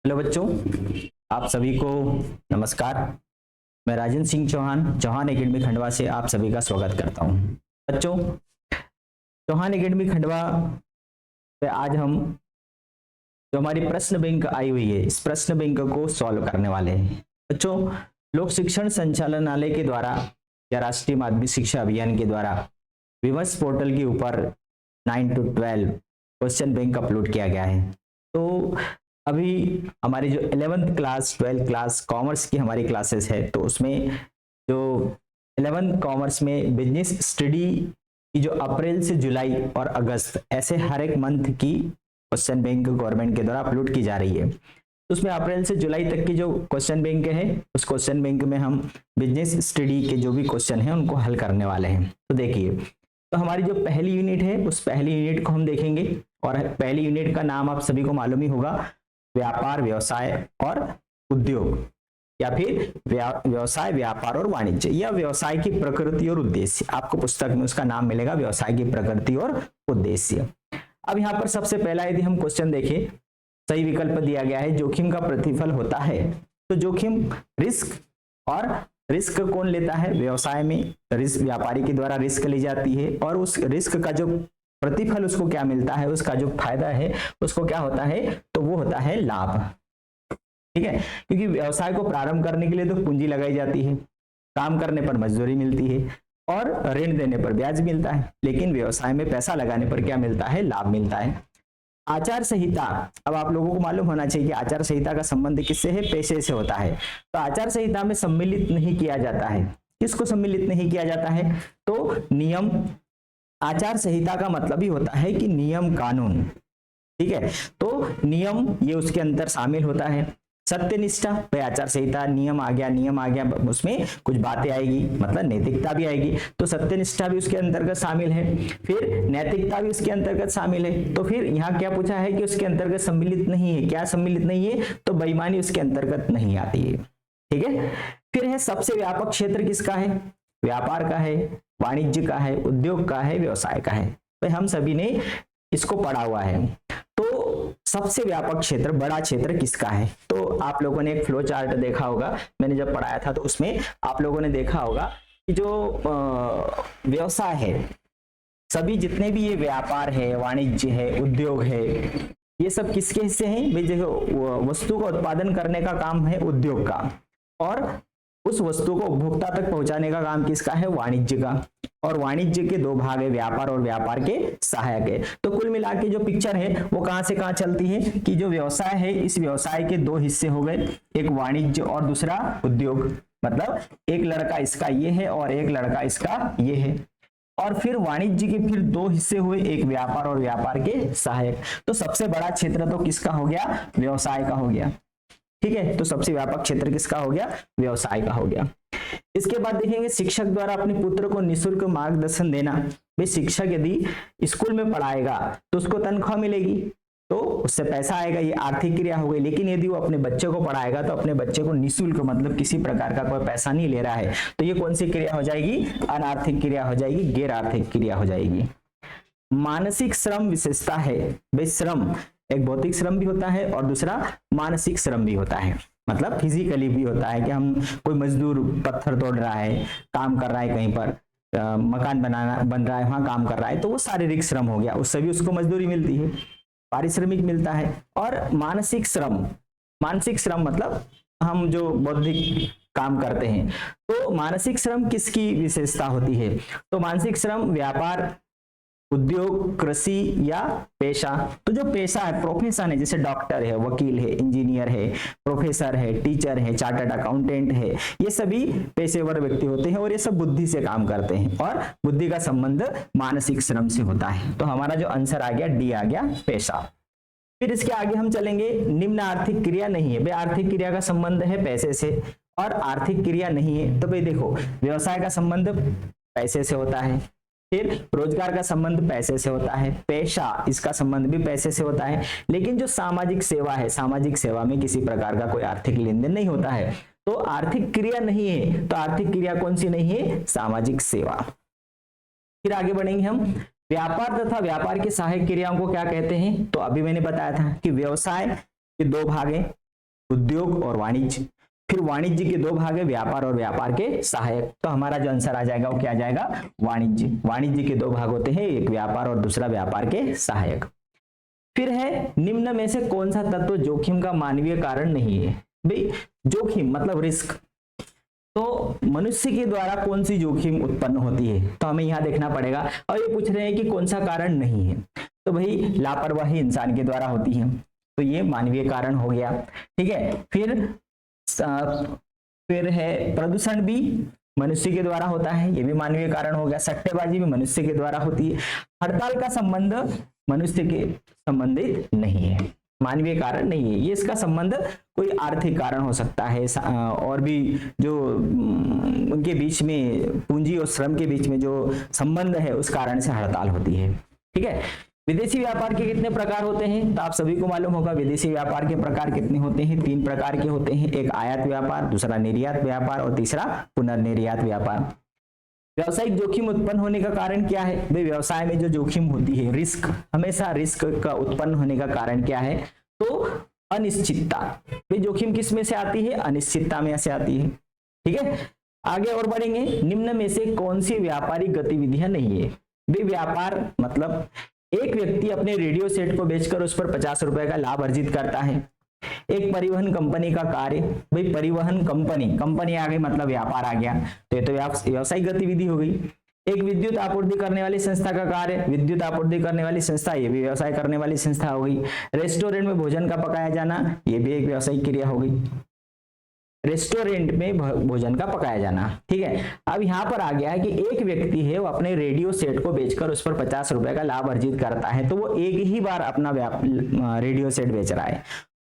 Hello बच्चों, आप सभी को नमस्कार। मैं राजन सिंह चौहान चौहान एकेडमी खंडवा से आप सभी का स्वागत करता हूं। बच्चों, चौहान एकेडमी खंडवा पे आज हम जो हमारी प्रश्न बैंक आई हुई है, इस प्रश्न बैंक को सॉल्व करने वाले हैं। बच्चों, लोक शिक्षण संचालनालय के द्वारा या राष्ट्रीय माध्यमिक शिक्षा अभियान के द्वारा विमर्श पोर्टल के ऊपर 9 to 12 क्वेश्चन बैंक अपलोड किया गया है। तो अभी हमारी जो 11th class 12th class commerce की हमारी क्लासेस है, तो उसमें जो 11th कॉमर्स में बिजनेस स्टडी की जो अप्रैल से जुलाई और अगस्त ऐसे हर एक मंथ की क्वेश्चन बैंक गवर्नमेंट के द्वारा अपलोड की जा रही है। तो उसमें अप्रैल से जुलाई तक की जो क्वेश्चन बैंक है, उस क्वेश्चन बैंक में हम बिजनेस स्टडी के जो भी क्वेश्चन है उनको हल करने वाले हैं। तो देखिए, तो हमारी जो पहली यूनिट है उस पहली यूनिट को हम देखेंगे, और पहली यूनिट का नाम आप सभी को मालूम ही होगा, व्यापार, व्यवसाय और उद्योग, या फिर व्यवसाय, व्यापार और वाणिज्य, या व्यवसाय की प्रकृति और उद्देश्य। आपको पुस्तक में उसका नाम मिलेगा, व्यवसाय की प्रकृति और उद्देश्य। अब यहाँ पर सबसे पहला यदि हम क्वेश्चन देखें, सही विकल्प दिया गया है, जोखिम का प्रतिफल होता है। तो जोखिम रिस्क, और रिस्क कौन लेता है? व्यवसाय में रिस्क व्यापारी के द्वारा रिस्क ली जाती है, और उस रिस्क का जो प्रतिफल उसको क्या मिलता है, उसका जो फायदा है उसको क्या होता है? तो वो होता है लाभ। ठीक है, क्योंकि व्यवसाय को प्रारंभ करने के लिए तो पूंजी लगाई जाती है, काम करने पर मजदूरी मिलती है और ऋण देने पर ब्याज मिलता है, लेकिन व्यवसाय में पैसा लगाने पर क्या मिलता है? लाभ मिलता है। आचार संहिता, अब आप लोगों को मालूम होना चाहिए कि आचार संहिता का संबंध किससे है? पेशे से होता है। तो आचार संहिता में सम्मिलित नहीं किया जाता है। किसको सम्मिलित नहीं किया जाता है? तो नियम। आचार संहिता का मतलब ही होता है कि नियम, कानून। ठीक है, तो नियम ये उसके अंदर शामिल होता है। सत्यनिष्ठा, भाई आचार संहिता नियम आ गया, उसमें कुछ बातें आएगी, मतलब नैतिकता भी आएगी, तो सत्यनिष्ठा भी उसके अंतर्गत शामिल है। फिर नैतिकता भी उसके अंतर्गत शामिल है। तो फिर यहाँ क्या पूछा है कि उसके अंतर्गत सम्मिलित नहीं है। क्या सम्मिलित नहीं है? तो बेईमानी उसके अंतर्गत नहीं आती है। ठीक है, फिर है सबसे व्यापक क्षेत्र किसका है? व्यापार का है, वाणिज्य का है, उद्योग का है, व्यवसाय का है। तो हम सभी ने इसको पढ़ा हुआ है। तो सबसे व्यापक क्षेत्र, बड़ा क्षेत्र किसका है? तो आप लोगों ने एक फ्लो चार्ट देखा होगा, मैंने जब पढ़ाया था, तो उसमें आप लोगों ने देखा होगा कि जो व्यवसाय है, सभी जितने भी ये व्यापार है, वाणिज्य है, उद्योग है, ये सब किसके हिस्से हैं? भाई देखो, वस्तु का उत्पादन करने का काम है उद्योग का, और उस वस्तु को उपभोक्ता तक पहुंचाने का काम किसका है? वाणिज्य का। और वाणिज्य के दो भाग है, व्यापार और व्यापार के सहायक है। तो कुल मिला के जो पिक्चर है वो कहां से कहां चलती है कि जो व्यवसाय है, इस व्यवसाय के दो हिस्से हो गए, एक वाणिज्य और दूसरा उद्योग। मतलब एक लड़का इसका ये है और एक लड़का इसका ये है। और फिर वाणिज्य के फिर दो हिस्से हुए, एक व्यापार और व्यापार के सहायक। तो सबसे बड़ा क्षेत्र तो किसका हो गया? व्यवसाय का हो गया। ठीक है, तो सबसे व्यापक क्षेत्र किसका हो गया? व्यवसाय का हो गया। इसके बाद देखेंगे शिक्षक द्वारा अपने पुत्र को निःशुल्क मार्गदर्शन देना। भाई शिक्षक यदि स्कूल में पढ़ाएगा तो उसको तनख्वाह मिलेगी, तो उससे पैसा आएगा, ये आर्थिक क्रिया हो गई। लेकिन यदि वो अपने बच्चे को पढ़ाएगा तो अपने बच्चे को निःशुल्क, मतलब किसी प्रकार का कोई पैसा नहीं ले रहा है, तो ये कौन सी क्रिया हो जाएगी? अनार्थिक क्रिया हो जाएगी, गैर आर्थिक क्रिया हो जाएगी। मानसिक श्रम विशेषता है। भाई श्रम, एक भौतिक श्रम भी होता है और दूसरा मानसिक श्रम भी होता है, मतलब फिजिकली भी होता है कि हम कोई मजदूर पत्थर तोड़ रहा है, काम कर रहा है, कहीं पर मकान बन रहा है, वहां काम कर रहा है, तो वो शारीरिक श्रम हो गया, उससे भी उसको मजदूरी मिलती है, पारिश्रमिक मिलता है। और मानसिक श्रम, मानसिक श्रम मतलब हम जो बौद्धिक काम करते हैं। तो मानसिक श्रम किसकी विशेषता होती है? तो मानसिक श्रम व्यापार, उद्योग, कृषि या पेशा। तो जो पेशा है, प्रोफेशन है, जैसे डॉक्टर है, वकील है, इंजीनियर है, प्रोफेसर है, टीचर है, चार्टर्ड अकाउंटेंट है, ये सभी पेशेवर व्यक्ति होते हैं और ये सब बुद्धि से काम करते हैं, और बुद्धि का संबंध मानसिक श्रम से होता है। तो हमारा जो आंसर आ गया डी आ गया, पेशा। फिर इसके आगे हम चलेंगे, निम्न आर्थिक क्रिया नहीं है। भाई आर्थिक क्रिया का संबंध है पैसे से, और आर्थिक क्रिया नहीं है। तो भाई देखो, व्यवसाय का संबंध पैसे से होता है, फिर रोजगार का संबंध पैसे से होता है, पेशा इसका संबंध भी पैसे से होता है। लेकिन जो सामाजिक सेवा है, सामाजिक सेवा में किसी प्रकार का कोई आर्थिक लेन देन नहीं होता है, तो आर्थिक क्रिया नहीं है। तो आर्थिक क्रिया कौन सी नहीं है? सामाजिक सेवा। फिर आगे बढ़ेंगे हम, व्यापार तथा व्यापार की सहायक क्रियाओं को क्या कहते हैं? तो अभी मैंने बताया था कि व्यवसाय के दो भाग हैं, उद्योग और वाणिज्य। फिर वाणिज्य के दो भाग है, व्यापार और व्यापार के सहायक। तो हमारा जो आंसर आ जाएगा वो क्या आ जाएगा, वाणिज्य। वाणिज्य के दो भाग होते हैं, एक व्यापार और दूसरा व्यापार के सहायक। फिर है निम्न में से कौन सा तत्व जोखिम का मानवीय कारण नहीं है। भाई जोखिम मतलब रिस्क, तो मनुष्य के द्वारा कौन सी जोखिम उत्पन्न होती है, तो हमें यहां देखना पड़ेगा। और ये पूछ रहे हैं कि कौन सा कारण नहीं है, तो भाई लापरवाही इंसान के द्वारा होती है, तो ये मानवीय कारण हो गया। ठीक है, फिर है प्रदूषण भी मनुष्य के द्वारा होता है, ये भी मानवीय कारण हो गया। सट्टेबाजी भी मनुष्य के द्वारा होती है। हड़ताल का संबंध मनुष्य के संबंधित नहीं है, मानवीय कारण नहीं है। ये इसका संबंध कोई आर्थिक कारण हो सकता है, और भी जो उनके बीच में पूंजी और श्रम के बीच में जो संबंध है उस कारण से हड़ताल होती है। ठीक है, विदेशी व्यापार के कितने प्रकार होते हैं, तो आप सभी को मालूम होगा विदेशी व्यापार के प्रकार कितने होते हैं, 3 प्रकार के होते हैं। एक आयात व्यापार, दूसरा निर्यात व्यापार और तीसरा पुनर्निर्यात व्यापार। व्यवसायिक जोखिम उत्पन्न होने का कारण क्या है, भाई व्यवसाय में जो जोखिम होती है, रिस्क, हमेशा रिस्क का उत्पन्न होने का कारण क्या है, तो अनिश्चितता। भाई जोखिम किस में से आती है, अनिश्चितता में से आती है। ठीक है, आगे और बढ़ेंगे। निम्न में से कौन सी व्यापारिक गतिविधियां नहीं है। भाई व्यापार मतलब एक व्यक्ति अपने रेडियो सेट को बेचकर उस पर 50 रुपए का लाभ अर्जित करता है। एक परिवहन कंपनी का कार्य, भाई परिवहन कंपनी आ गई मतलब व्यापार आ गया, तो ये तो व्यावसायिक गतिविधि हो गई। एक विद्युत आपूर्ति करने वाली संस्था का कार्य, विद्युत आपूर्ति करने वाली संस्था, ये भी व्यवसाय करने वाली संस्था हो गई। रेस्टोरेंट में भोजन का पकाया जाना, ये भी एक व्यावसायिक क्रिया हो गई, रेस्टोरेंट में भोजन का पकाया जाना। ठीक है, अब यहाँ पर आ गया है कि एक व्यक्ति है वो अपने रेडियो सेट को बेचकर उस पर 50 रुपए का लाभ अर्जित करता है, तो वो एक ही बार अपना रेडियो सेट बेच रहा है।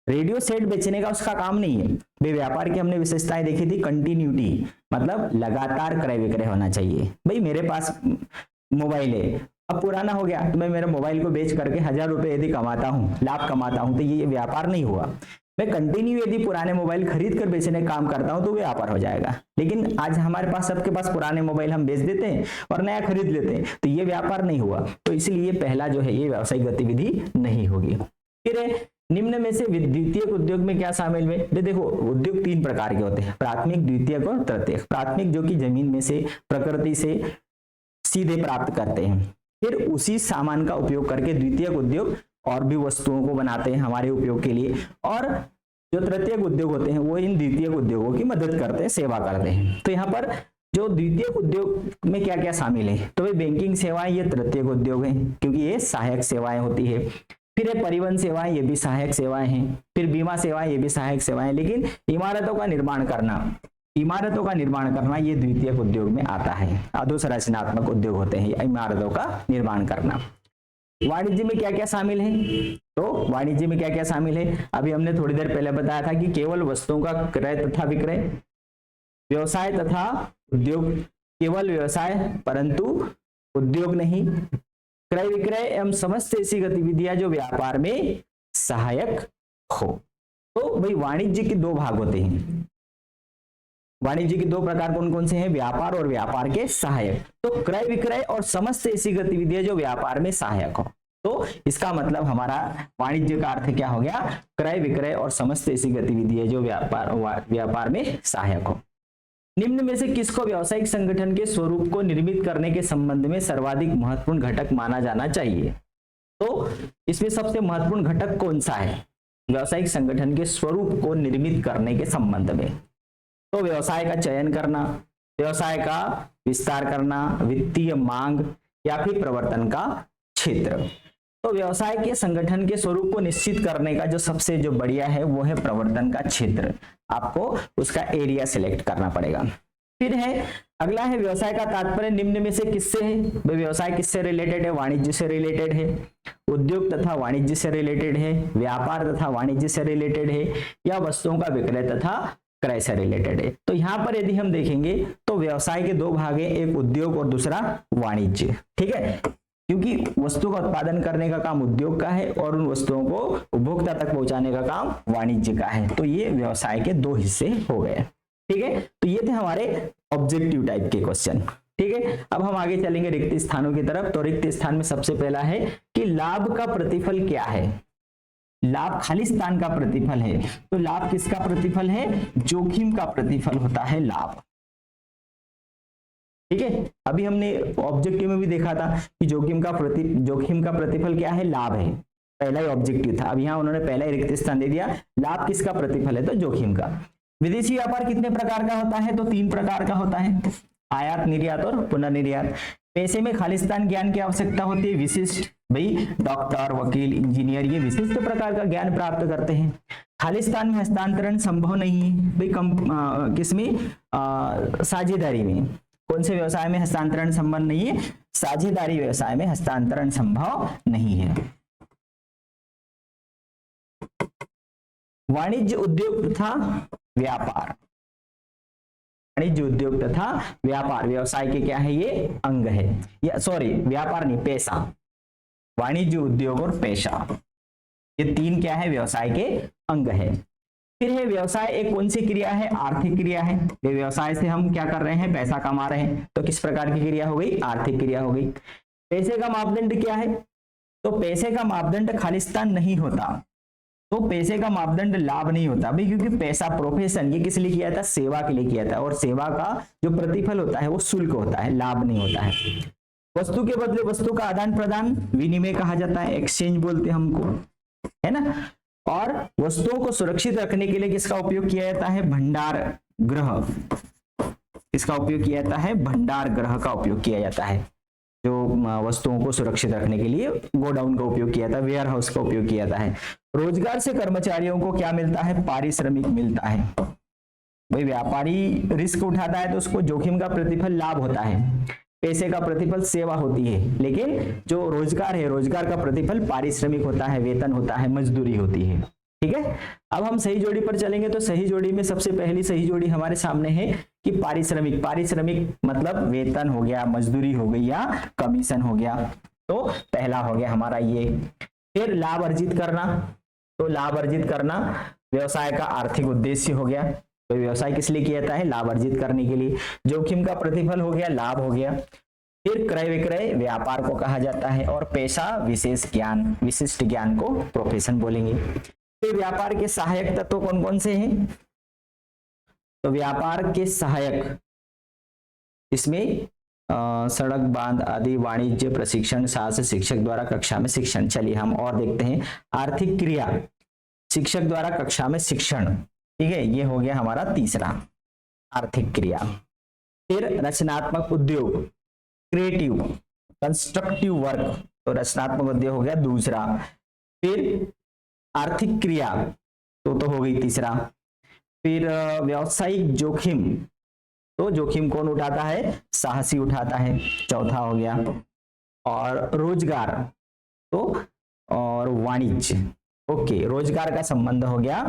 रेडियो सेट बेचने का उसका काम नहीं है। भाई व्यापार की हमने विशेषताएं देखी थी, कंटिन्यूटी मतलब लगातार क्रय विक्रय होना चाहिए। भाई मेरे पास मोबाइल है, अब पुराना हो गया तो मैं मेरे मोबाइल को बेच करके 1000 रुपए यदि कमाता हूँ, लाभ कमाता हूँ, तो ये व्यापार नहीं हुआ। मैं कंटिन्यू यदि पुराने मोबाइल खरीद कर बेचने का काम करता हूं तो व्यापार हो जाएगा। लेकिन आज हमारे पास सबके पास पुराने मोबाइल हम बेच देते हैं और नया खरीद लेते हैं, तो ये व्यापार नहीं हुआ। तो इसलिए पहला जो है ये व्यावसायिक गतिविधि नहीं होगी। फिर निम्न में से द्वितीयक उद्योग में क्या शामिल है। देखो उद्योग 3 प्रकार के होते हैं, प्राथमिक, द्वितीयक और तृतीयक। प्राथमिक जो कि जमीन में से प्रकृति से सीधे प्राप्त करते हैं, फिर उसी सामान का उपयोग करके द्वितीयक उद्योग और भी वस्तुओं को बनाते हैं हमारे उपयोग के लिए, और जो तृतीयक उद्योग होते हैं वो इन द्वितीयक उद्योगों की मदद करते हैं, सेवा करते हैं। तो यहाँ पर जो द्वितीयक उद्योग में क्या क्या शामिल है, तो भाई बैंकिंग सेवाएं ये तृतीयक उद्योग है क्योंकि ये सहायक सेवाएं होती है। फिर है परिवहन सेवाएं, ये भी सहायक सेवाएं हैं। फिर बीमा सेवाएं, ये भी सहायक सेवाएं। लेकिन इमारतों का निर्माण करना ये द्वितीयक उद्योग में आता है। अधोसंरचनात्मक उद्योग होते हैं इमारतों का निर्माण करना। वाणिज्य में क्या क्या शामिल है, तो वाणिज्य में क्या क्या शामिल है, अभी हमने थोड़ी देर पहले बताया था कि केवल वस्तुओं का क्रय तथा विक्रय, व्यवसाय तथा उद्योग, केवल व्यवसाय परंतु उद्योग नहीं, क्रय विक्रय एवं समस्त ऐसी गतिविधियां जो व्यापार में सहायक हो। तो भाई वाणिज्य के 2 भाग होते हैं। वाणिज्य के 2 प्रकार कौन कौन से हैं, व्यापार और व्यापार के सहायक। तो क्रय विक्रय और समस्त ऐसी गतिविधियां जो व्यापार में सहायक हो, तो इसका मतलब हमारा वाणिज्य का अर्थ क्या हो गया, क्रय विक्रय और समस्त ऐसी गतिविधियां जो व्यापार में सहायक हो। निम्न में से किसको व्यावसायिक संगठन के स्वरूप को निर्मित करने के संबंध में सर्वाधिक महत्वपूर्ण घटक माना जाना चाहिए। तो इसमें सबसे महत्वपूर्ण घटक कौन सा है व्यावसायिक संगठन के स्वरूप को निर्मित करने के संबंध में, तो व्यवसाय का चयन करना, व्यवसाय का विस्तार करना, वित्तीय मांग या फिर प्रवर्तन का क्षेत्र। तो व्यवसाय के संगठन के स्वरूप को निश्चित करने का जो सबसे बढ़िया है वो है प्रवर्तन का क्षेत्र। आपको उसका एरिया सिलेक्ट करना पड़ेगा। फिर है अगला है व्यवसाय का तात्पर्य निम्न में से किससे है। व्यवसाय किससे रिलेटेड है, वाणिज्य से रिलेटेड है, उद्योग तथा वाणिज्य से रिलेटेड है, व्यापार तथा वाणिज्य से रिलेटेड है, या वस्तुओं का विक्रय तथा क्रय से रिलेटेड है। तो यहाँ पर यदि हम देखेंगे तो व्यवसाय के 2 भाग हैं, एक उद्योग और दूसरा वाणिज्य। ठीक है, क्योंकि वस्तु का उत्पादन करने का काम उद्योग का है और उन वस्तुओं को उपभोक्ता तक पहुंचाने का काम वाणिज्य का है। तो ये व्यवसाय के 2 हिस्से हो गए। ठीक है, तो ये थे हमारे ऑब्जेक्टिव टाइप के क्वेश्चन। ठीक है, अब हम आगे चलेंगे रिक्त स्थानों की तरफ। तो रिक्त स्थान में सबसे पहला है कि लाभ का प्रतिफल क्या है। लाभ खालिस्तान का प्रतिफल है, तो लाभ किसका प्रतिफल है? जोखिम का प्रतिफल होता है लाभ। ठीक है, अभी हमने ऑब्जेक्टिव में भी देखा था कि जोखिम का प्रतिफल क्या है? लाभ है, पहला ही ऑब्जेक्टिव था। अब यहाँ उन्होंने पहला ही रिक्त स्थान दे दिया, लाभ किसका प्रतिफल है? तो जोखिम का। विदेशी व्यापार कितने प्रकार का होता है? तो 3 प्रकार का होता है, आयात, निर्यात और पुनर्निर्यात। पैसे में खालिस्तान ज्ञान की आवश्यकता होती है, विशिष्ट, भाई डॉक्टर, वकील, इंजीनियर ये विशिष्ट प्रकार का ज्ञान प्राप्त करते हैं। खालिस्तान में हस्तांतरण संभव नहीं है, भाई किसमें? साझेदारी में। कौन से व्यवसाय में हस्तांतरण संभव नहीं है? साझेदारी व्यवसाय में हस्तांतरण संभव नहीं है। वाणिज्य उद्योग तथा व्यापार, वाणिज्य उद्योग तथा व्यापार व्यवसाय के क्या है? ये अंग है, या सॉरी व्यापार नहीं, पैसा। वाणिज्य उद्योग और पैसा ये 3 क्या है? व्यवसाय के अंग है। फिर है व्यवसाय एक कौन सी क्रिया है? आर्थिक क्रिया है। ये व्यवसाय से हम क्या कर रहे हैं? पैसा कमा रहे हैं, तो किस प्रकार की क्रिया हो गई? आर्थिक क्रिया हो गई। पैसे का मापदंड क्या है? तो पैसे का मापदंड खालिस्तान नहीं होता, तो पैसे का मापदंड लाभ नहीं होता भाई, क्योंकि पैसा प्रोफेशन ये किस लिए किया था? सेवा के लिए किया था, और सेवा का जो प्रतिफल होता है वो शुल्क होता है, लाभ नहीं होता है। वस्तु के बदले वस्तु का आदान प्रदान विनिमय कहा जाता है, एक्सचेंज बोलते हैं हमको, है ना। और वस्तुओं को सुरक्षित रखने के लिए किसका उपयोग किया जाता है? भंडार गृह। इसका उपयोग किया जाता है? भंडार गृह का उपयोग किया जाता है। जो वस्तुओं को सुरक्षित रखने के लिए गोडाउन का उपयोग किया जाता है, वेयर हाउस का उपयोग किया जाता है। रोजगार से कर्मचारियों को क्या मिलता है? पारिश्रमिक मिलता है। भाई व्यापारी रिस्क उठाता है तो उसको जोखिम का प्रतिफल लाभ होता है, पैसे का प्रतिफल सेवा होती है, लेकिन जो रोजगार है, रोजगार का प्रतिफल पारिश्रमिक होता है, वेतन होता है, मजदूरी होती है। ठीक है, अब हम सही जोड़ी पर चलेंगे, तो सही जोड़ी में सबसे पहली सही जोड़ी हमारे सामने है कि पारिश्रमिक। पारिश्रमिक मतलब वेतन हो गया, मजदूरी हो गई या कमीशन हो गया, तो पहला हो गया हमारा ये। फिर लाभ अर्जित करना, तो लाभ अर्जित करना व्यवसाय का आर्थिक उद्देश्य हो गया। तो व्यवसाय किस लिए किया जाता है? लाभ अर्जित करने के लिए। जोखिम का प्रतिफल हो गया, लाभ हो गया। फिर क्रय विक्रय व्यापार को कहा जाता है, और पेशा विशेष ज्ञान, विशिष्ट ज्ञान को प्रोफेशन बोलेंगे। फिर व्यापार के सहायक तत्व कौन कौन से हैं? तो व्यापार के सहायक इसमें सड़क, बांध आदि, वाणिज्य, प्रशिक्षण, शास्त्र, शिक्षक द्वारा कक्षा में शिक्षण। चलिए हम और देखते हैं। आर्थिक क्रिया, शिक्षक द्वारा कक्षा में शिक्षण, ठीक है, ये हो गया हमारा तीसरा आर्थिक क्रिया। फिर रचनात्मक उद्योग, क्रिएटिव कंस्ट्रक्टिव वर्क, तो रचनात्मक उद्योग हो गया दूसरा। फिर आर्थिक क्रिया तो हो गई तीसरा। फिर व्यावसायिक जोखिम, तो जोखिम कौन उठाता है? साहसी उठाता है, चौथा हो गया। और रोजगार तो, और वाणिज्य, ओके, रोजगार का संबंध हो गया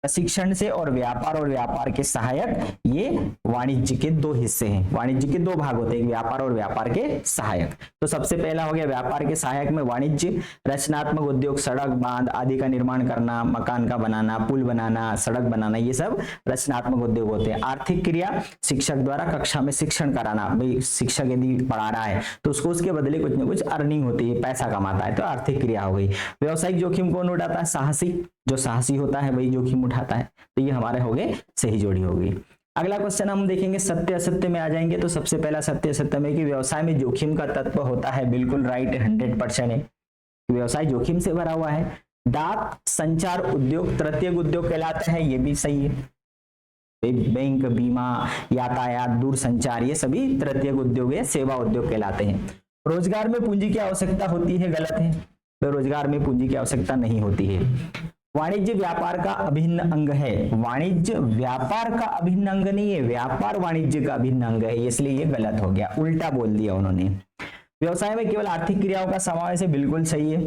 प्रशिक्षण से, और व्यापार के सहायक, ये वाणिज्य के 2 हिस्से हैं। वाणिज्य के 2 भाग होते हैं, व्यापार और व्यापार के सहायक। तो सबसे पहला हो गया व्यापार के सहायक में वाणिज्य। रचनात्मक उद्योग सड़क, बांध आदि का निर्माण करना, मकान का बनाना, पुल बनाना, सड़क बनाना, ये सब रचनात्मक उद्योग होते हैं। आर्थिक क्रिया, शिक्षक द्वारा कक्षा में शिक्षण कराना, भाई शिक्षक यदि पढ़ा रहा है तो उसको उसके बदले कुछ न कुछ अर्निंग होती है, पैसा कमाता है, तो आर्थिक क्रिया हो गई। व्यावसायिक जोखिम कौन उठाता है? साहसी, जो साहसी होता है वही जोखिम उठाता है। तो ये हमारे हो गए सही जोड़ी हो गई। अगला क्वेश्चन हम देखेंगे, सत्य असत्य में आ जाएंगे। तो सबसे पहला सत्य असत्य में कि व्यवसाय में जोखिम का तत्व होता है, बिल्कुल राइट, 100% है, व्यवसाय जोखिम से भरा हुआ है। डाक संचार उद्योग तृतीयक उद्योग कहलाता है, ये भी सही है। बैंक, बीमा, यातायात, दूरसंचार, ये सभी तृतीयक उद्योग है, सेवा उद्योग कहलाते हैं। रोजगार में पूंजी की आवश्यकता होती है, गलत है, बेरोजगार में पूंजी की आवश्यकता नहीं होती है। वाणिज्य व्यापार का अभिन्न अंग है, वाणिज्य व्यापार का अभिन्न अंग नहीं है, व्यापार वाणिज्य का अभिन्न अंग है, इसलिए ये गलत हो गया, उल्टा बोल दिया उन्होंने। व्यवसाय में केवल आर्थिक क्रियाओं का समावेश है, बिल्कुल सही है,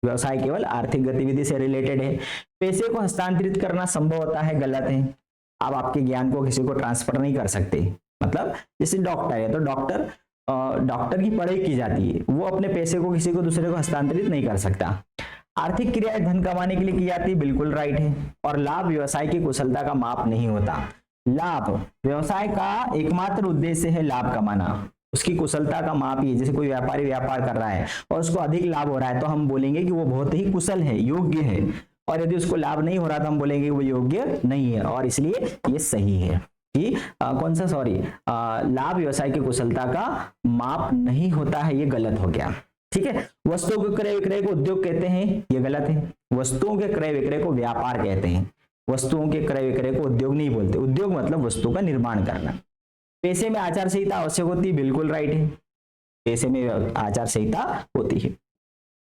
व्यवसाय केवल आर्थिक गतिविधि से रिलेटेड है। पैसे को हस्तांतरित करना संभव होता है, गलत है, आप आपके ज्ञान को किसी को ट्रांसफर नहीं कर सकते। मतलब जैसे डॉक्टर है, तो डॉक्टर की पढ़ाई की जाती है, वो अपने पैसे को किसी को दूसरे को हस्तांतरित नहीं कर सकता। आर्थिक क्रियाएं धन कमाने के लिए की जाती है, बिल्कुल राइट है। और लाभ व्यवसाय की कुशलता का माप नहीं होता। लाभ व्यवसाय का एकमात्र उद्देश्य है लाभ कमाना, उसकी कुशलता का माप ही है। जैसे कोई व्यापारी व्यापार कर रहा है और उसको अधिक लाभ हो रहा है तो हम बोलेंगे कि वो बहुत ही कुशल है, योग्य है। और यदि उसको लाभ नहीं हो रहा तो हम बोलेंगे कि वो योग्य नहीं है। और इसलिए ये सही है कि कौन सा, सॉरी, लाभ व्यवसाय की कुशलता का माप नहीं होता है, ये गलत हो गया। ठीक है। वस्तुओं के क्रय विक्रय को उद्योग कहते हैं, ये गलत है। वस्तुओं के क्रय विक्रय को व्यापार कहते हैं। वस्तुओं के क्रय विक्रय को उद्योग नहीं बोलते। उद्योग मतलब वस्तु का निर्माण करना। पैसे में आचार संहिता आवश्यक होती है, बिल्कुल राइट है, पैसे में आचार संहिता होती है।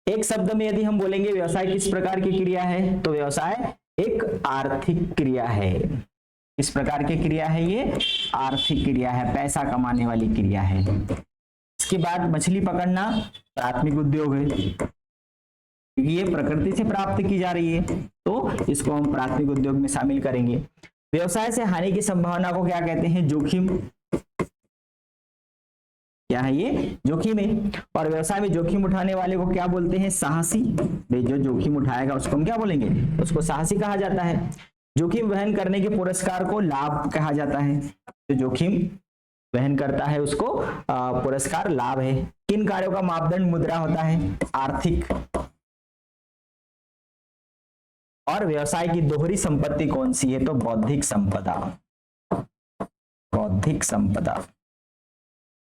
एक शब्द में यदि हम बोलेंगे व्यवसाय किस प्रकार की क्रिया है, तो व्यवसाय एक आर्थिक क्रिया है। किस प्रकार की क्रिया है? ये आर्थिक क्रिया है, पैसा कमाने वाली क्रिया है। इसके बाद मछली पकड़ना प्राथमिक उद्योग है, क्योंकि ये प्रकृति से प्राप्त की जा रही है, तो इसको हम प्राथमिक उद्योग में शामिल करेंगे। व्यवसाय से हानि की संभावना को क्या कहते हैं? जोखिम। क्या है ये? जोखिम है। और व्यवसाय में जोखिम उठाने वाले को क्या बोलते हैं? साहसी। जो जोखिम उठाएगा उसको हम क्या बोलेंगे? उसको साहसी कहा जाता है। जोखिम वहन करने के पुरस्कार को लाभ कहा जाता है। जो जोखिम वहन करता है उसको पुरस्कार लाभ है। किन कार्यों का मापदंड मुद्रा होता है? आर्थिक। और व्यवसाय की दोहरी संपत्ति कौन सी है? तो बौद्धिक संपदा। बौद्धिक संपदा।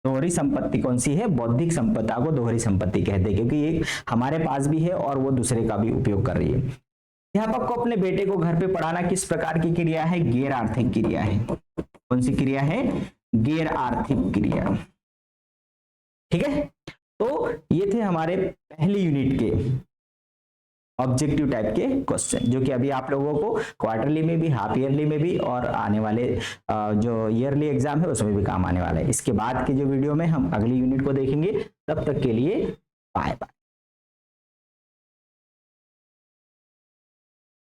दोहरी संपत्ति कौन सी है? बौद्धिक संपदा को दोहरी संपत्ति कहते हैं, क्योंकि एक हमारे पास भी है और वो दूसरे का भी उपयोग कर रही है। अध्यापक को अपने बेटे को घर पे पढ़ाना किस प्रकार की क्रिया है? गैर आर्थिक क्रिया है। कौन सी क्रिया है? गैर आर्थिक क्रिया। ठीक है। तो ये थे हमारे पहले यूनिट के ऑब्जेक्टिव टाइप के क्वेश्चन, जो कि अभी आप लोगों को क्वार्टरली में भी, हाफ ईयरली में भी और आने वाले जो ईयरली एग्जाम है उसमें भी काम आने वाला है। इसके बाद के जो वीडियो में हम अगली यूनिट को देखेंगे। तब तक के लिए बाय बाय।